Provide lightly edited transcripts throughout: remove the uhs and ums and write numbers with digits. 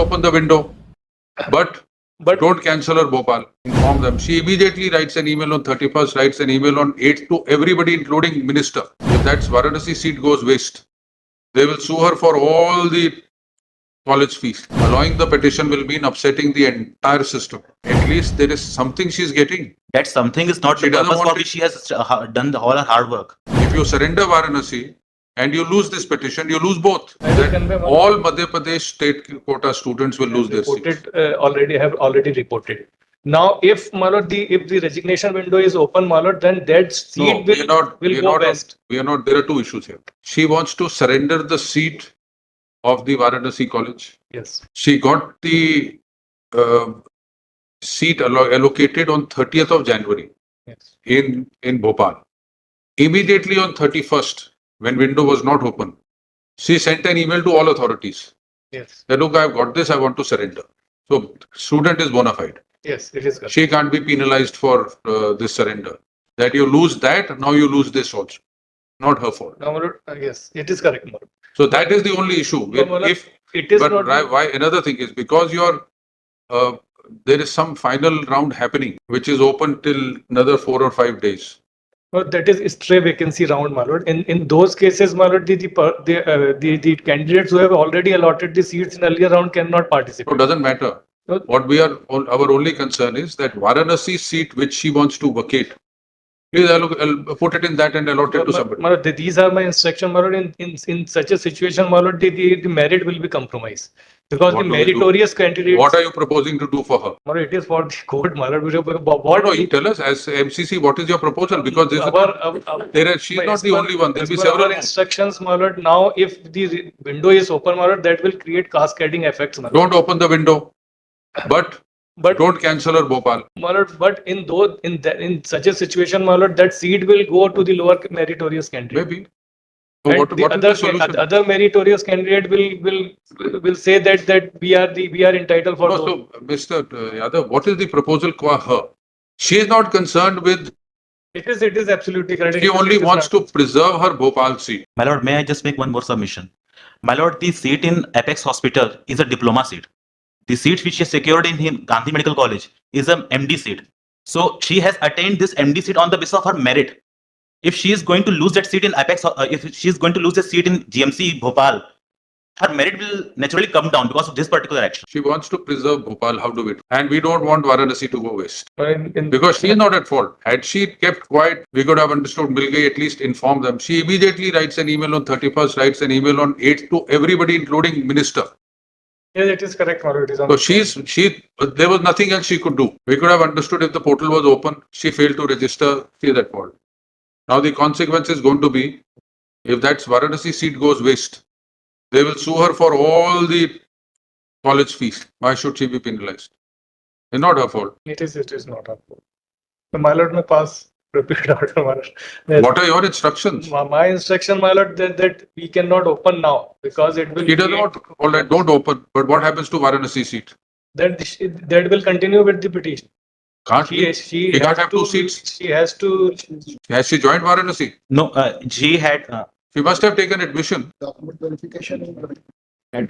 open the window, but don't cancel her Bhopal. Inform them. She immediately writes an email on 31st, writes an email on 8th to everybody, including minister. If that Varanasi seat goes waste, they will sue her for all the college fees. Allowing the petition will mean upsetting the entire system. At least there is something she's getting. That something is not She the doesn't purpose want for which she has done all her hard work. If you surrender Varanasi and you lose this petition, you lose both. I will convey one- All Madhya Pradesh state quota students will lose their seats. Reported, have already reported. Now, if if the resignation window is open, then that seat will go west. We are not. There are two issues here. She wants to surrender the seat of the Varanasi college. Yes. She got the seat allocated on 30th of January. Yes. In Bhopal. Immediately on 31st, when window was not open, she sent an email to all authorities. Yes. That look, I've got this, I want to surrender. So student is bona fide. Yes, it is correct. She can't be penalized for this surrender. That you lose that, now you lose this also. Not her fault. No, yes, it is correct. So that is the only issue. If it is but not. why another thing is because there is some final round happening which is open till another 4 or 5 days. No, that is stray vacancy round, my lord. In those cases, my lord, the candidates who have already allotted the seats in earlier round cannot participate. So it doesn't matter. No. What our only concern is that Varanasi seat which she wants to vacate, please put it in that and allot it to somebody. My lord, these are my instructions, my lord. In such a situation, my lord, the merit will be compromised. Because What the do we do? meritorious candidates. What are you proposing to do for her? My lord, it is for the court, my lord. No, you tell us as MCC what is your proposal, because this she's not the only one. There will be several our instructions, my lord. Now, if the window is open, my lord, that will create cascading effects, my lord. Don't open the window, but don't cancel her Bhopal. My lord, but in such a situation, my lord, that seat will go to the lower meritorious candidate. Maybe. So And what is the solution? other meritorious candidate will say that we are entitled for. No, so Mr. Yadav, what is the proposal for her? She is not concerned with. It is absolutely correct. She only wants to preserve her Bhopal seat. My lord, may I just make one more submission? My lord, the seat in Apex Hospital is a diploma seat. The seat which she has secured in Gandhi Medical College is an MD seat. So she has attained this MD seat on the basis of her merit. If she is going to lose that seat in Apex, if she is going to lose the seat in GMC Bhopal, her merit will naturally come down because of this particular action. She wants to preserve Bhopal. How do we do? And we don't want Varanasi to go west. In Because she is not at fault. Had she kept quiet, we could have understood. Milgai at least informed them. She immediately writes an email on 31st, writes an email on 8th to everybody, including minister. Yes, it is correct, my lord. It is on So there was nothing else she could do. We could have understood if the portal was open. She failed to register. She is at fault. Now the consequence is going to be, if that Varanasi seat goes waste, they will sue her for all the college fees. Why should she be penalized? It's not her fault. It is not our fault. So, my lord, may pass repeat order, my lord. That- What are your instructions? My instruction, my lord, that we cannot open now because it will. She does not. All right, don't open. But what happens to Varanasi seat? That will continue with the petition. Can't she? She can't has have two seats. She has to. Has she joined Varanasi? No, she had. She must have taken admission. Document verification.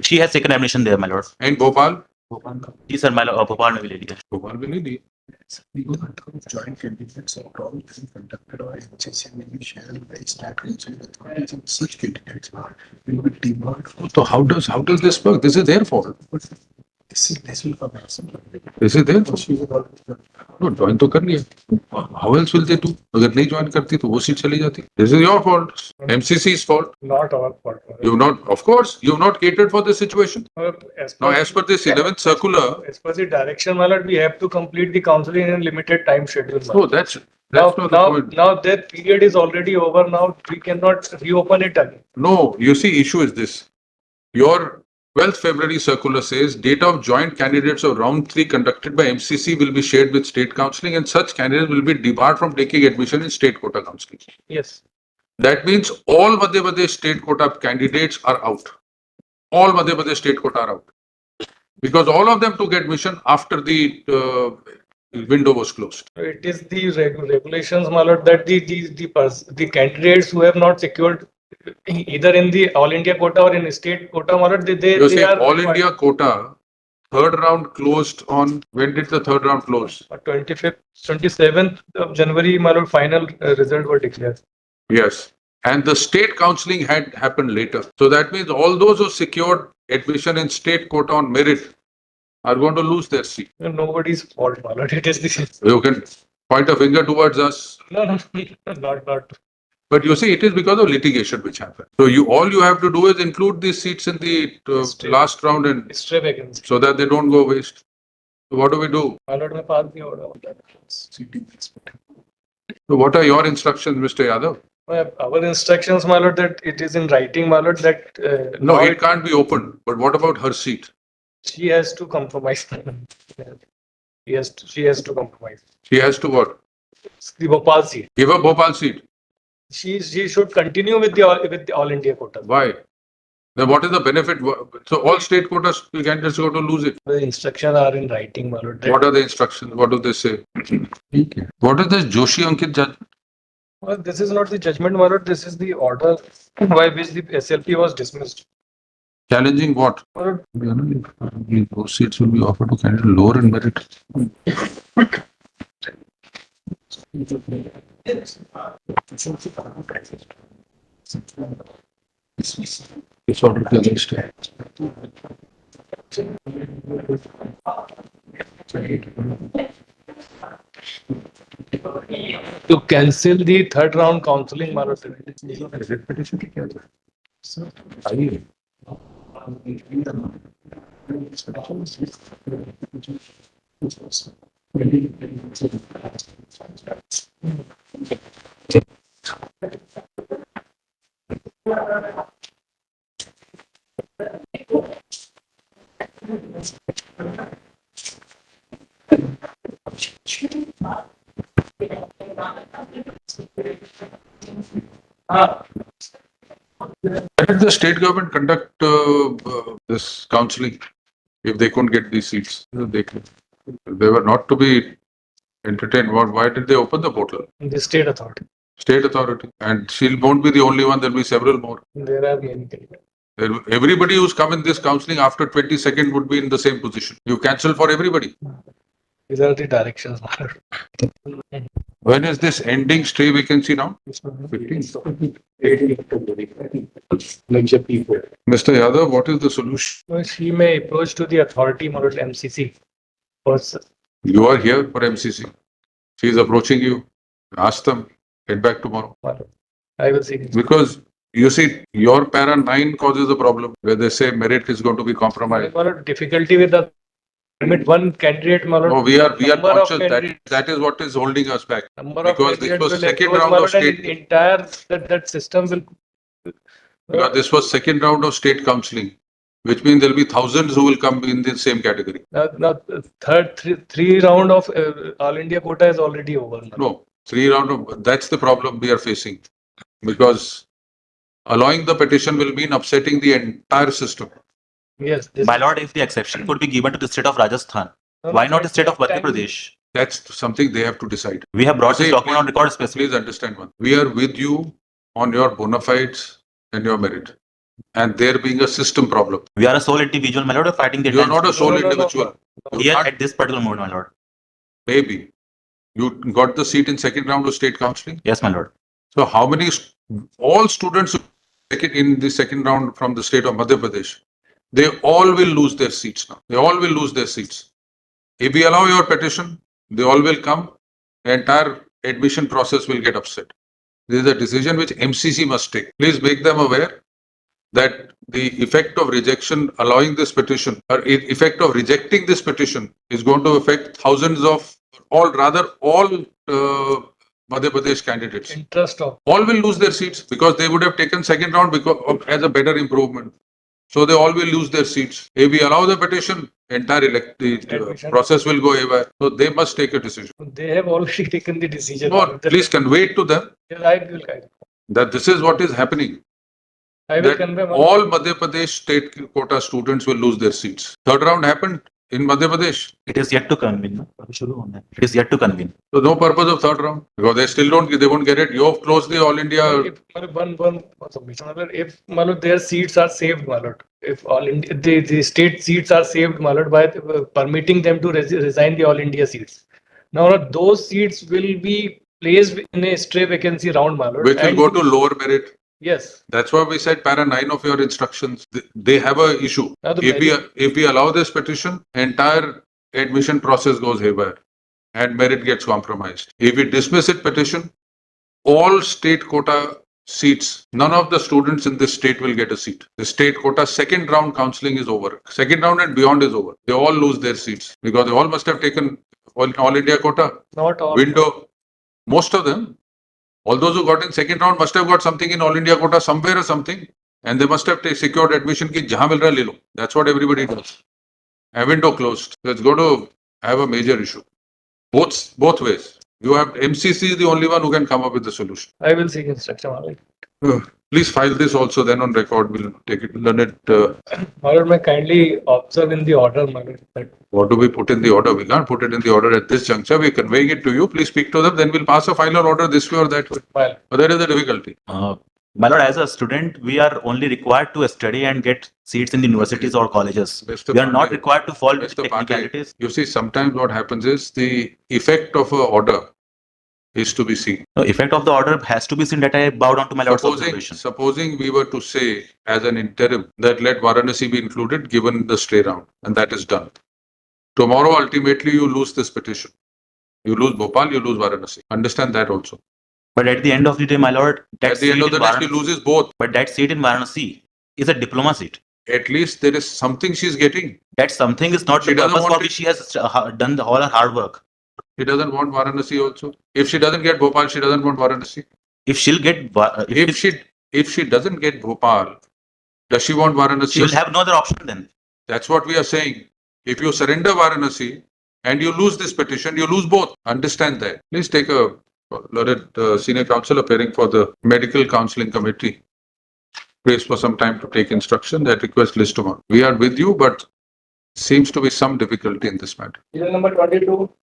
She has taken admission there, my lord. In Bhopal? Ji sir, my lord, Bhopal mein bhi le liya. Bhopal will lead. The joint candidates are all being conducted by HSC will be shared by state council authorities and such candidates will be debarred from. So how does this work? This is their fault. This will come as. This is their fault. No, join तो कर लिया. How else will they do? अगर नहीं join करती तो वो seat चली जाती. This is your fault. MCC's fault. Not our fault. Of course, you've not catered for this situation. Now, as per this 11th circular, As per the direction, my lord, we have to complete the counseling in a limited time schedule. my no, lord. that's Now, not the point. that period is already over. Now we cannot reopen it again. No, you see, issue is this. Your 12th February circular says data of joint candidates of round 3 conducted by MCC will be shared with state counselling and such candidates will be debarred from taking admission in state quota counselling. Yes. That means all Madhya Pradesh state quota candidates are out. All Madhya Pradesh state quota are out. Because all of them took admission after the window was closed. It is the regulations, my lord, that the candidates who have not secured either in the all India quota or in state quota, my lord, they You say are all India quota, third round closed on, when did the third round close? 25th, 27th of January, my lord, final result were declared. Yes. And the state counselling had happened later. So that means all those who secured admission in state quota on merit are going to lose their seat. Nobody's fault, my lord. It is the You can point a finger towards us. no, not. But you see, it is because of litigation which happened. So all you have to do is include these seats in the State. last round and Stray vacancy. so that they don't go waste. So what do we do? My lord, मैं pass the order. Seating expected. So what are your instructions, Mr. Yadav? Our instructions, my lord, that it is in writing, my lord, that No, now it can't be opened. But what about her seat? she has to compromise. She has to compromise. She has to what? The Bhopal seat. Give her Bhopal seat. She should continue with the all India quota. Why? Then what is the benefit? So all state quotas candidates are going to lose it. The instructions are in writing, my lord. What are the instructions? What do they say? What is this Joshi Ankit judge? Well, this is not the judgment, my lord. This is the order by which the SLP was dismissed. Challenging what? My lord, Those seats will be offered to candidates lower in merit. It's already against it. to cancel the third round counseling, my lord. Petition की क्या था? Sir, Why did the state government conduct this counselling if they couldn't get these seats? They were not to be entertained. Why did they open the portal? The state authority. State authority. And she won't be the only one, there'll be several more. There are many candidates. Everybody who's come in this counselling after 22nd would be in the same position. You cancel for everybody. These are the directions, my lord. When is this ending stray vacancy now? 15th. Mr. Yadav, what is the solution? Well, she may approach to the authority, my lord, MCC. First, You are here for MCC. She is approaching you. Ask them. Get back tomorrow. my lord. I will see. Because you see, your para 9 causes a problem where they say merit is going to be compromised. My lord, difficulty with the limit one candidate, my lord. No, we are Number of conscious that candidates. that is what is holding us back. Number because of this candidates was will second approach, round my of lord, and state- the entire that system will. Because this was second round of state counselling, which means there will be thousands who will come in the same category. Now, three round of all India quota is already over. Now. No, 3 round of, that's the problem we are facing. Because allowing the petition will mean upsetting the entire system. Yes. This My lord, if the exception could be given to the state of Rajasthan, why not the state of Madhya Pradesh? That's something they have to decide. We have brought this See, document on record specifically. Please understand one. We are with you on your bona fides and your merit. And there being a system problem. We are a sole individual, my lord, fighting the You are not a entire sole No, no, no, individual. no. You here can't- at this particular moment, my lord. Maybe. You got the seat in second round of state counselling. Yes, my lord. So how many, all students who take it in the second round from the state of Madhya Pradesh, they all will lose their seats now. They all will lose their seats. If we allow your petition, they all will come. The entire admission process will get upset. This is a decision which MCC must take. Please make them aware that the effect of rejection, allowing this petition, or effect of rejecting this petition is going to affect thousands of, all Madhya Pradesh candidates. interest of. All will lose their seats because they would have taken second round because as a better improvement. So they all will lose their seats. If we allow the petition, entire Admission. process will go haywire. So they must take a decision. They have already taken the decision. Or please convey it to them Yes, I will. that this is what is happening. I will That convey. all Madhya Pradesh state quota students will lose their seats. Third round happened in Madhya Pradesh. It is yet to convene. no? It is yet to convene. So no purpose of third round because they still they won't get it. You have closed the all India. If one submission, if their seats are saved, my lord, if all India, the state seats are saved, my lord, by permitting them to resign the all India seats. Now those seats will be placed in a stray vacancy round, my lord. Which will and go to lower merit. Yes. That's why we said para 9 of your instructions. They have a issue. Now the If we allow this petition, entire admission process goes haywire and merit gets compromised. If we dismiss it petition, all state quota seats, none of the students in this state will get a seat. The state quota second round counseling is over. Second round and beyond is over. They all lose their seats because they all must have taken all India quota. Not all. Window. Most of them. All those who got in second round must have got something in all India quota somewhere or something. And they must have secured admission ki jahan mil raha hai, le lo. That's what everybody does. A window closed. So it's going to have a major issue. Both ways. You have MCC is the only one who can come up with the solution. I will seek instruction, my lord. Please file this also, then on record we'll take it, learn it. My lord, may kindly observe in the order, my lord, that What do we put in the order? We can't put it in the order at this juncture. We're conveying it to you. Please speak to them. Then we'll pass a final order this way or that way. Well, But there is a difficulty. My lord, as a student, we are only required to study and get seats in the universities or colleges. Mr. We are not Pandey, required to follow with Mr. Pandey, technicalities. you see, sometimes what happens is the effect of an order is to be seen. No, effect of the order has to be seen that I bow down to my lord's observation. Supposing we were to say as an interim that let Varanasi be included given the stray round, and that is done. Tomorrow, ultimately, you lose this petition. You lose Bhopal, you lose Varanasi. Understand that also. But at the end of the day, my lord, that At the end seat of the in day, she Varanasi- loses both. But that seat in Varanasi is a diploma seat. At least there is something she's getting. That something is not She the doesn't purpose want for it. which she has done all her hard work. She doesn't want Varanasi also. If she doesn't get Bhopal, she doesn't want Varanasi. If she'll get, If she doesn't get Bhopal, does she want Varanasi? she will have no other option then. That's what we are saying. If you surrender Varanasi and you lose this petition, you lose both. Understand that. Please take a learned senior counsel appearing for the medical counseling committee. Please for some time to take instruction. That request list tomorrow. We are with you, but seems to be some difficulty in this matter. Serial number 22.